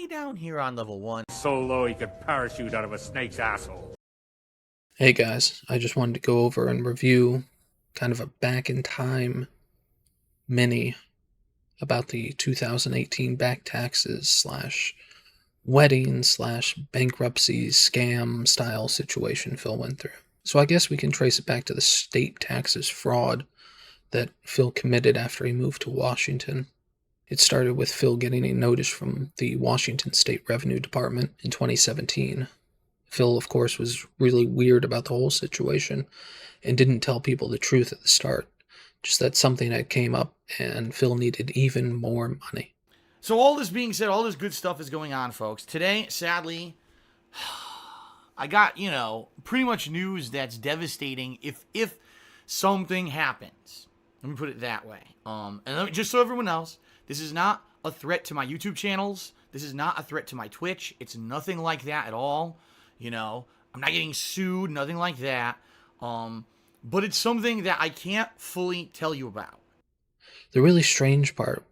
way down here on level 1. So low he could parachute out of a snake's asshole. Hey guys, I just wanted to go over and review kind of a back in time mini about the 2018 back taxes slash wedding slash bankruptcy scam style situation Phil went through. So I guess we can trace it back to the state taxes fraud that Phil committed after he moved to Washington. It started with Phil getting a notice from the Washington State Revenue Department in 2017. Phil, of course, was really weird about the whole situation and didn't tell people the truth at the start. Just that something had came up and Phil needed even more money. So all this being said, all this good stuff is going on, folks. Today, sadly, I got, pretty much news that's devastating if something happens. Let me put it that way. Just so everyone else, this is not a threat to my YouTube channels. This is not a threat to my Twitch. It's nothing like that at all. I'm not getting sued, nothing like that. But it's something that I can't fully tell you about. The really strange part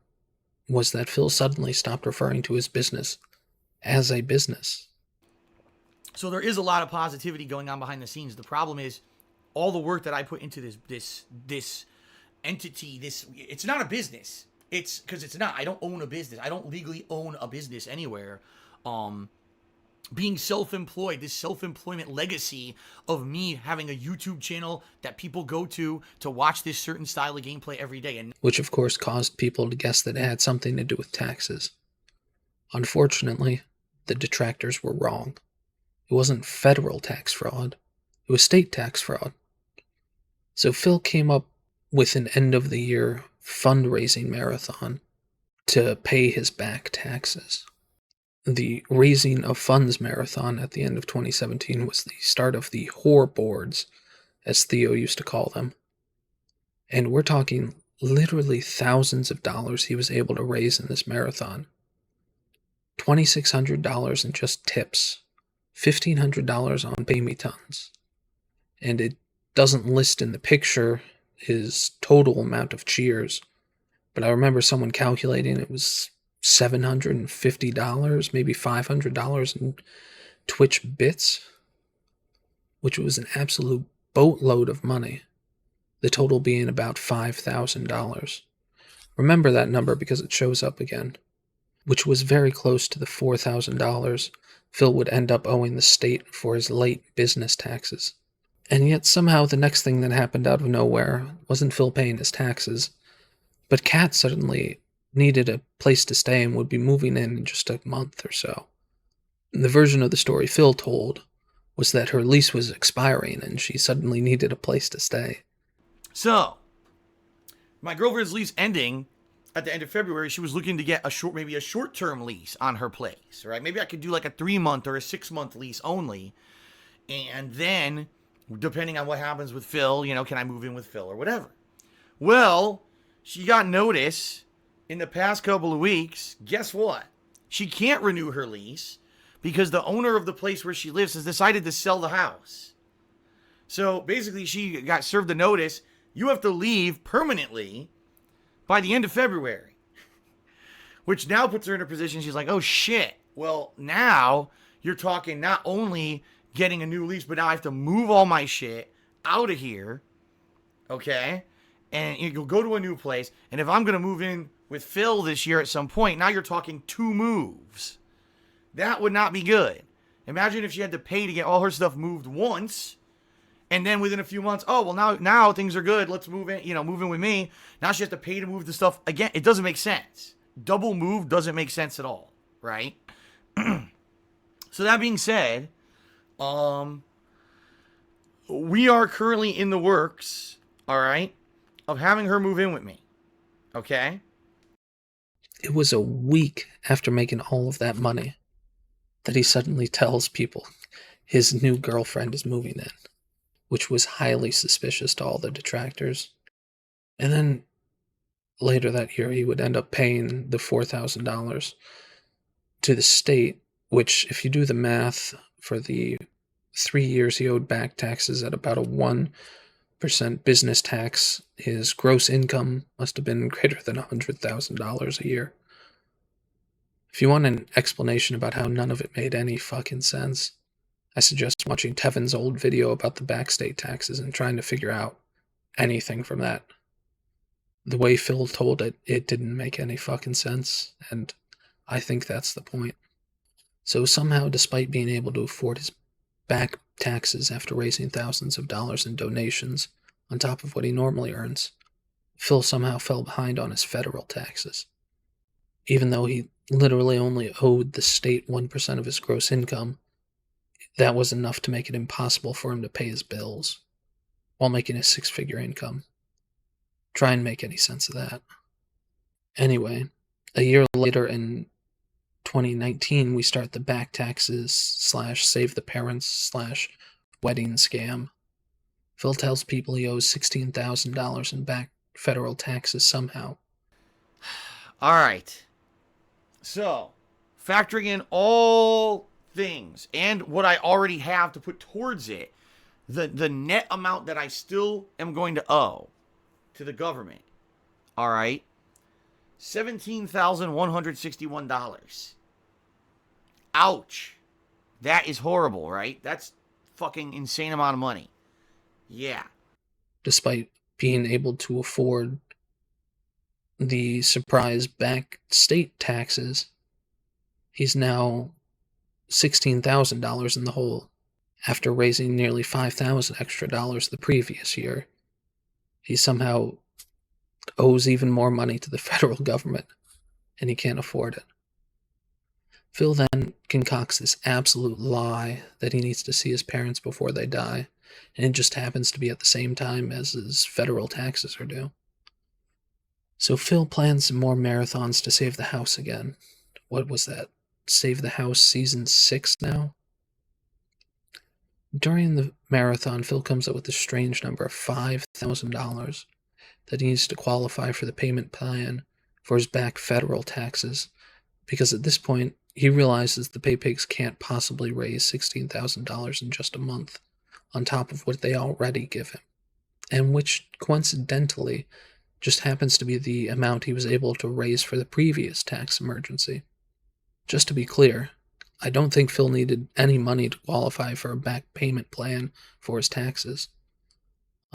was that Phil suddenly stopped referring to his business as a business. So there is a lot of positivity going on behind the scenes. The problem is all the work that I put into this entity, it's not a business. It's because it's not. I don't own a business. I don't legally own a business anywhere. Being self-employed, this self-employment legacy of me having a YouTube channel that people go to watch this certain style of gameplay every day. And which of course caused people to guess that it had something to do with taxes. Unfortunately, the detractors were wrong. It wasn't federal tax fraud. It was state tax fraud. So Phil came up with an end-of-the-year fundraising marathon to pay his back taxes. The Raising of Funds Marathon at the end of 2017 was the start of the whore boards, as Theo used to call them. And we're talking literally thousands of dollars he was able to raise in this marathon. $2,600 in just tips, $1,500 on pay me tons. And it doesn't list in the picture his total amount of cheers, but I remember someone calculating it was $750, maybe $500 in Twitch bits, which was an absolute boatload of money, the total being about $5,000. Remember that number because it shows up again, which was very close to the $4,000 Phil would end up owing the state for his late business taxes. And yet somehow the next thing that happened out of nowhere wasn't Phil paying his taxes, but Kat suddenly needed a place to stay and would be moving in just a month or so. And the version of the story Phil told was that her lease was expiring and she suddenly needed a place to stay. So, my girlfriend's lease ending at the end of February, she was looking to get maybe a short-term lease on her place, right? Maybe I could do like a 3-month or a 6-month lease only. And then, depending on what happens with Phil, can I move in with Phil or whatever? Well, she got notice in the past couple of weeks. Guess what? She can't renew her lease because the owner of the place where she lives has decided to sell the house. So basically she got served the notice, you have to leave permanently by the end of February. Which now puts her in a position, she's like, oh shit. Well, now you're talking not only getting a new lease, but now I have to move all my shit out of here. Okay? And you'll go to a new place. And if I'm going to move in with Phil this year at some point, now you're talking 2 moves. That would not be good. Imagine if she had to pay to get all her stuff moved once, and then within a few months, oh, well, now things are good. Let's move in, move in with me. Now she has to pay to move the stuff again. It doesn't make sense. Double move doesn't make sense at all, right? So that being said, we are currently in the works, all right, of having her move in with me. Okay? It was a week after making all of that money that he suddenly tells people his new girlfriend is moving in, which was highly suspicious to all the detractors. And then later that year, he would end up paying the $4,000 to the state, which, if you do the math, for the 3 years he owed back taxes at about a 1% business tax, his gross income must have been greater than $100,000 a year. If you want an explanation about how none of it made any fucking sense, I suggest watching Tevin's old video about the back state taxes and trying to figure out anything from that. The way Phil told it, it didn't make any fucking sense, and I think that's the point. So somehow, despite being able to afford his back taxes after raising thousands of dollars in donations on top of what he normally earns, Phil somehow fell behind on his federal taxes. Even though he literally only owed the state 1% of his gross income, that was enough to make it impossible for him to pay his bills while making a six-figure income. Try and make any sense of that. Anyway, a year later in 2019, we start the back taxes / save the parents / wedding scam. Phil tells people he owes $16,000 in back federal taxes somehow. All right. So, factoring in all things and what I already have to put towards it, the net amount that I still am going to owe to the government, all right, $17,161. Ouch. That is horrible, right? That's fucking insane amount of money. Yeah. Despite being able to afford the surprise back state taxes, he's now $16,000 in the hole after raising nearly $5,000 extra dollars the previous year. He somehow owes even more money to the federal government, and he can't afford it. Phil then concocts this absolute lie that he needs to see his parents before they die, and it just happens to be at the same time as his federal taxes are due. So Phil plans some more marathons to save the house again. What was that? Save the House Season 6 now? During the marathon, Phil comes up with a strange number of $5,000 that he needs to qualify for the payment plan for his back federal taxes, because at this point, he realizes the paypigs can't possibly raise $16,000 in just a month, on top of what they already give him, and which, coincidentally, just happens to be the amount he was able to raise for the previous tax emergency. Just to be clear, I don't think Phil needed any money to qualify for a back payment plan for his taxes.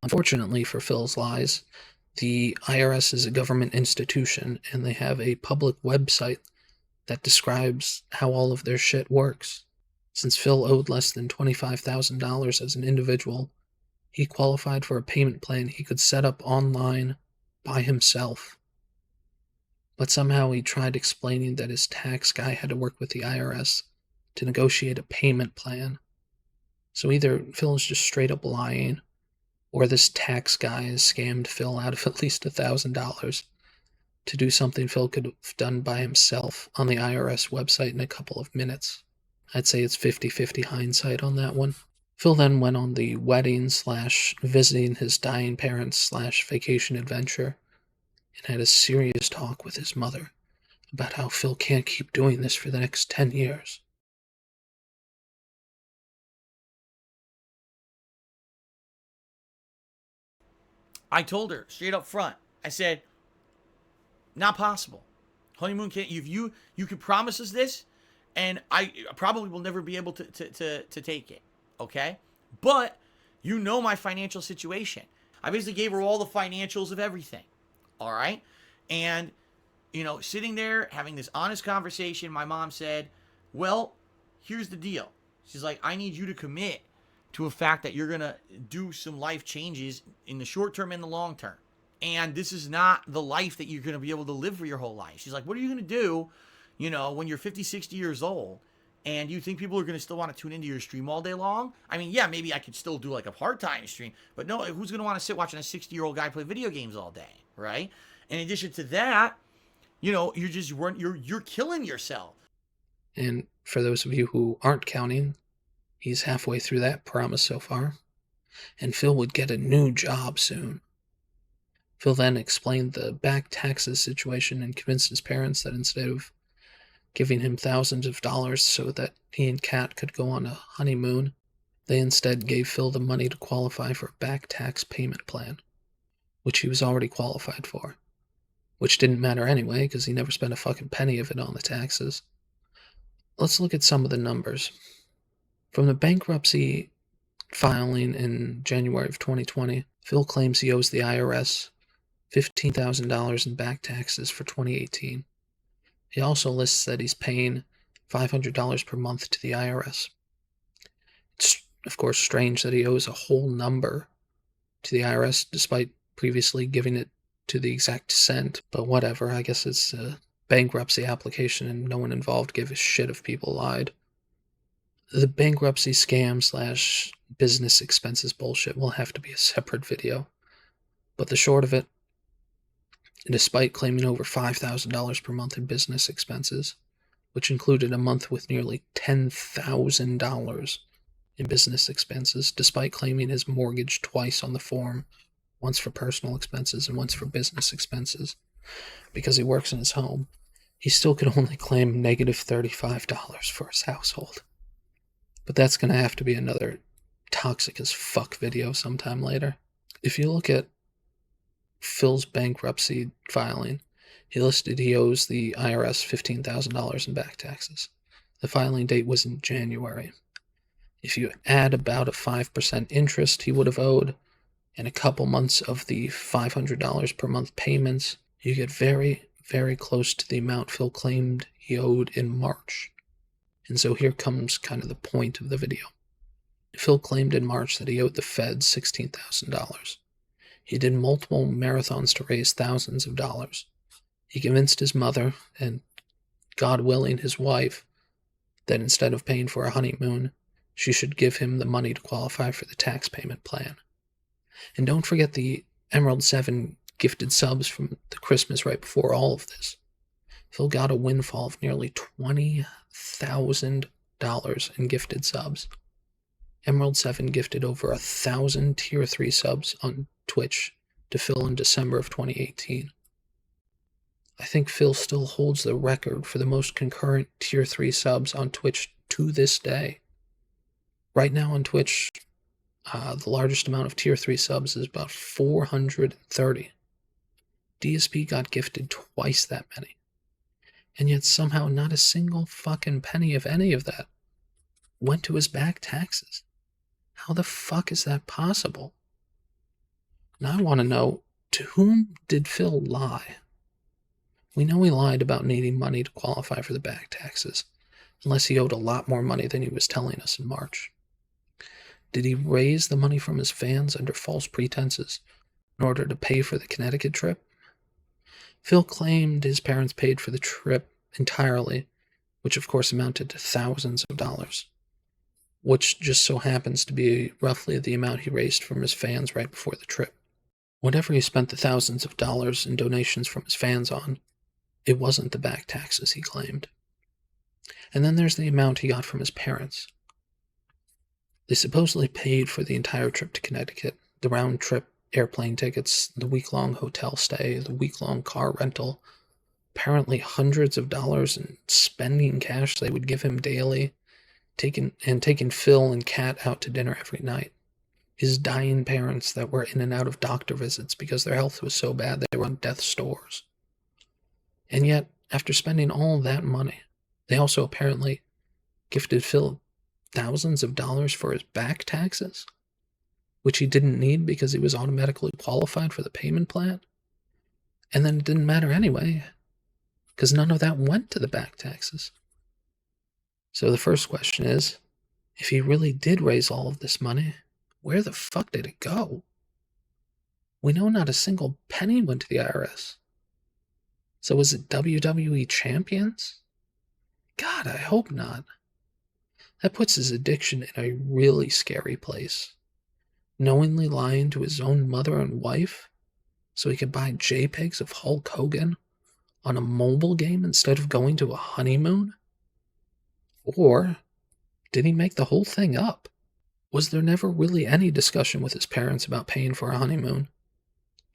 Unfortunately for Phil's lies, the IRS is a government institution, and they have a public website that describes how all of their shit works. Since Phil owed less than $25,000 as an individual, he qualified for a payment plan he could set up online by himself. But somehow he tried explaining that his tax guy had to work with the IRS to negotiate a payment plan. So either Phil is just straight up lying, or this tax guy has scammed Phil out of at least $1,000 to do something Phil could have done by himself on the IRS website in a couple of minutes. I'd say it's 50-50 hindsight on that one. Phil then went on the wedding / visiting his dying parents / vacation adventure and had a serious talk with his mother about how Phil can't keep doing this for the next 10 years. I told her straight up front. I said, not possible. Honeymoon can't. You could promise us this, and I probably will never be able to take it. Okay, but you know my financial situation. I basically gave her all the financials of everything. All right, and sitting there having this honest conversation, my mom said, "Well, here's the deal." She's like, "I need you to commit to a fact that you're gonna do some life changes in the short term and the long term. And this is not the life that you're going to be able to live for your whole life." She's like, "What are you going to do, when you're 50, 60 years old and you think people are going to still want to tune into your stream all day long? I mean, yeah, maybe I could still do like a part-time stream, but no, who's going to want to sit watching a 60-year-old guy play video games all day, right? In addition to that, you're killing yourself." And for those of you who aren't counting, he's halfway through that promise so far, and Phil would get a new job soon. Phil then explained the back taxes situation and convinced his parents that instead of giving him thousands of dollars so that he and Kat could go on a honeymoon, they instead gave Phil the money to qualify for a back tax payment plan, which he was already qualified for, which didn't matter anyway because he never spent a fucking penny of it on the taxes. let's look at some of the numbers. From the bankruptcy filing in January of 2020, Phil claims he owes the IRS $15,000 in back taxes for 2018. He also lists that he's paying $500 per month to the IRS. It's, of course, strange that he owes a whole number to the IRS despite previously giving it to the exact cent, but whatever. I guess it's a bankruptcy application and no one involved gave a shit if people lied. The bankruptcy scam slash business expenses bullshit will have to be a separate video. But the short of it, despite claiming over $5,000 per month in business expenses, which included a month with nearly $10,000 in business expenses, despite claiming his mortgage twice on the form, once for personal expenses and once for business expenses, because he works in his home, he still could only claim negative $35 for his household. But that's going to have to be another toxic as fuck video sometime later. If you look at Phil's bankruptcy filing, he listed he owes the IRS $15,000 in back taxes. The filing date was in January. If you add about a 5% interest he would have owed and a couple months of the $500 per month payments, you get very, very close to the amount Phil claimed he owed in March. And so here comes kind of the point of the video. Phil claimed in March that he owed the feds $16,000. He did multiple marathons to raise thousands of dollars. He convinced his mother, and God willing his wife, that instead of paying for a honeymoon, she should give him the money to qualify for the tax payment plan. And don't forget the Emerald 7 gifted subs from the Christmas right before all of this. Phil got a windfall of nearly $20,000 in gifted subs. Emerald 7 gifted over 1,000 Tier 3 subs on Twitch to Phil in December of 2018. I think Phil still holds the record for the most concurrent Tier 3 subs on Twitch to this day. Right now on Twitch, the largest amount of Tier 3 subs is about 430. DSP got gifted twice that many. And yet somehow not a single fucking penny of any of that went to his back taxes. How the fuck is that possible? Now I want to know, to whom did Phil lie? We know he lied about needing money to qualify for the back taxes, unless he owed a lot more money than he was telling us in March. Did he raise the money from his fans under false pretenses in order to pay for the Connecticut trip? Phil claimed his parents paid for the trip entirely, which of course amounted to thousands of dollars, which just so happens to be roughly the amount he raised from his fans right before the trip. Whatever he spent the thousands of dollars in donations from his fans on, it wasn't the back taxes he claimed. And then there's the amount he got from his parents. They supposedly paid for the entire trip to Connecticut, the round-trip airplane tickets, the week-long hotel stay, the week-long car rental, apparently hundreds of dollars in spending cash they would give him daily, taking Phil and Kat out to dinner every night. His dying parents that were in and out of doctor visits because their health was so bad they were on death's doors. And yet, after spending all that money, they also apparently gifted Phil thousands of dollars for his back taxes, which he didn't need because he was automatically qualified for the payment plan. And then it didn't matter anyway, because none of that went to the back taxes. So the first question is, if he really did raise all of this money, where the fuck did it go? We know not a single penny went to the IRS. So was it WWE champions? God, I hope not. That puts his addiction in a really scary place. Knowingly lying to his own mother and wife so he could buy JPEGs of Hulk Hogan on a mobile game instead of going to a honeymoon? Or did he make the whole thing up? Was there never really any discussion with his parents about paying for a honeymoon?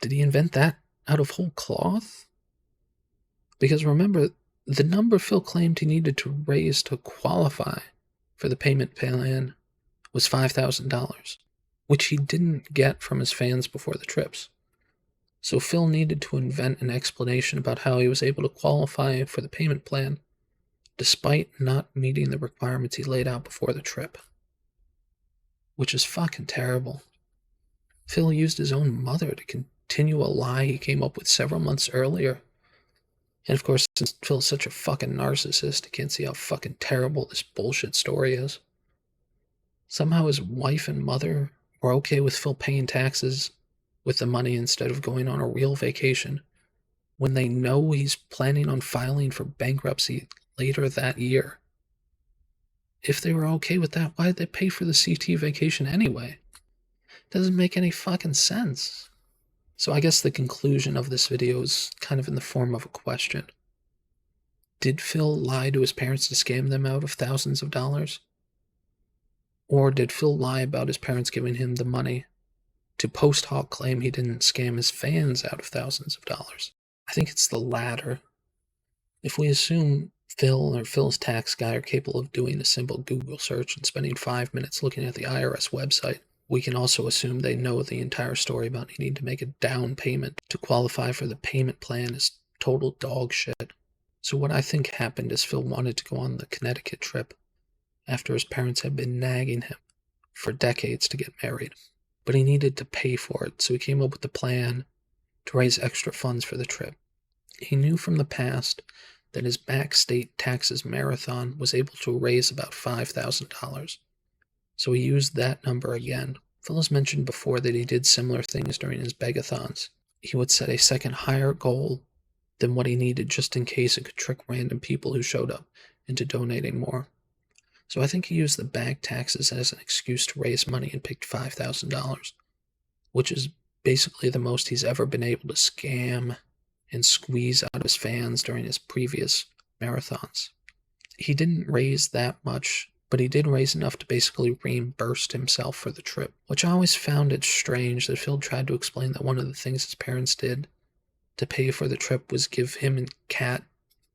Did he invent that out of whole cloth? Because remember, the number Phil claimed he needed to raise to qualify for the payment plan was $5,000, which he didn't get from his fans before the trips. So Phil needed to invent an explanation about how he was able to qualify for the payment plan despite not meeting the requirements he laid out before the trip. Which is fucking terrible. Phil used his own mother to continue a lie he came up with several months earlier. And of course, since Phil's such a fucking narcissist, he can't see how fucking terrible this bullshit story is. Somehow his wife and mother were okay with Phil paying taxes with the money instead of going on a real vacation, when they know he's planning on filing for bankruptcy later that year. If they were okay with that, why did they pay for the CT vacation anyway? Doesn't make any fucking sense. So I guess the conclusion of this video is kind of in the form of a question. Did Phil lie to his parents to scam them out of thousands of dollars? Or did Phil lie about his parents giving him the money to post hoc claim he didn't scam his fans out of thousands of dollars? I think it's the latter. If we assume Phil or Phil's tax guy are capable of doing a simple Google search and spending 5 minutes looking at the IRS website, we can also assume they know the entire story about needing to make a down payment to qualify for the payment plan is total dog shit. So what I think happened is Phil wanted to go on the Connecticut trip after his parents had been nagging him for decades to get married. But he needed to pay for it, so he came up with the plan to raise extra funds for the trip. He knew from the past that his back-state taxes marathon was able to raise about $5,000. So he used that number again. Phil has mentioned before that he did similar things during his begathons. He would set a second higher goal than what he needed just in case it could trick random people who showed up into donating more. So I think he used the bag taxes as an excuse to raise money and picked $5,000, which is basically the most he's ever been able to scam and squeeze out of his fans during his previous marathons. He didn't raise that much, but he did raise enough to basically reimburse himself for the trip, which I always found it strange that Phil tried to explain that one of the things his parents did to pay for the trip was give him and Kat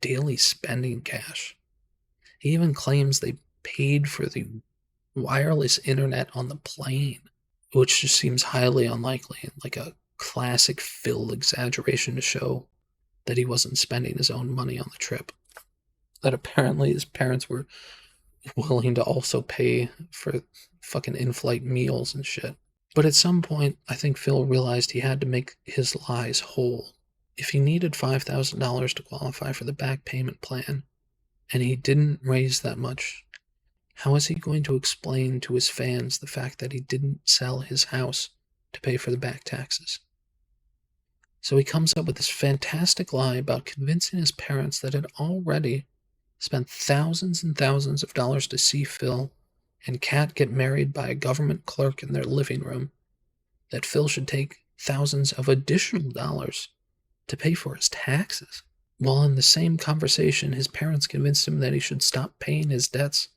daily spending cash. He even claims they paid for the wireless internet on the plane, which just seems highly unlikely and like a classic Phil exaggeration to show that he wasn't spending his own money on the trip. That apparently his parents were willing to also pay for fucking in-flight meals and shit. But at some point, I think Phil realized he had to make his lies whole. If he needed $5,000 to qualify for the back payment plan, and he didn't raise that much, how is he going to explain to his fans the fact that he didn't sell his house to pay for the back taxes? So he comes up with this fantastic lie about convincing his parents that had already spent thousands and thousands of dollars to see Phil and Kat get married by a government clerk in their living room, that Phil should take thousands of additional dollars to pay for his taxes. While in the same conversation, his parents convinced him that he should stop paying his debts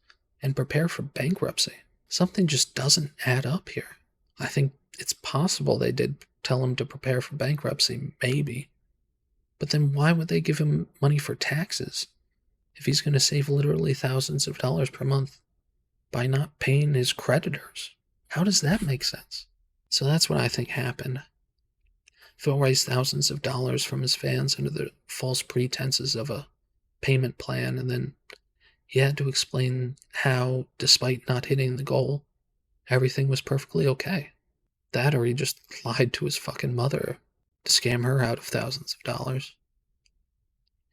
and prepare for bankruptcy. Something just doesn't add up here. I think it's possible they did tell him to prepare for bankruptcy, maybe. But then why would they give him money for taxes if he's going to save literally thousands of dollars per month by not paying his creditors? How does that make sense? So that's what I think happened. Phil raised thousands of dollars from his fans under the false pretenses of a payment plan, and then he had to explain how, despite not hitting the goal, everything was perfectly okay. That, or he just lied to his fucking mother to scam her out of thousands of dollars.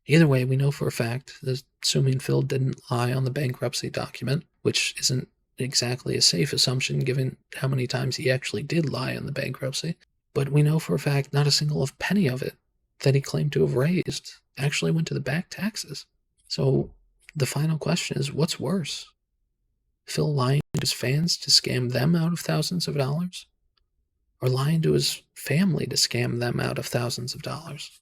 Either way, we know for a fact, assuming Phil didn't lie on the bankruptcy document, which isn't exactly a safe assumption given how many times he actually did lie on the bankruptcy, but we know for a fact not a single penny of it that he claimed to have raised actually went to the back taxes. So the final question is, what's worse? Phil lying to his fans to scam them out of thousands of dollars? Or lying to his family to scam them out of thousands of dollars?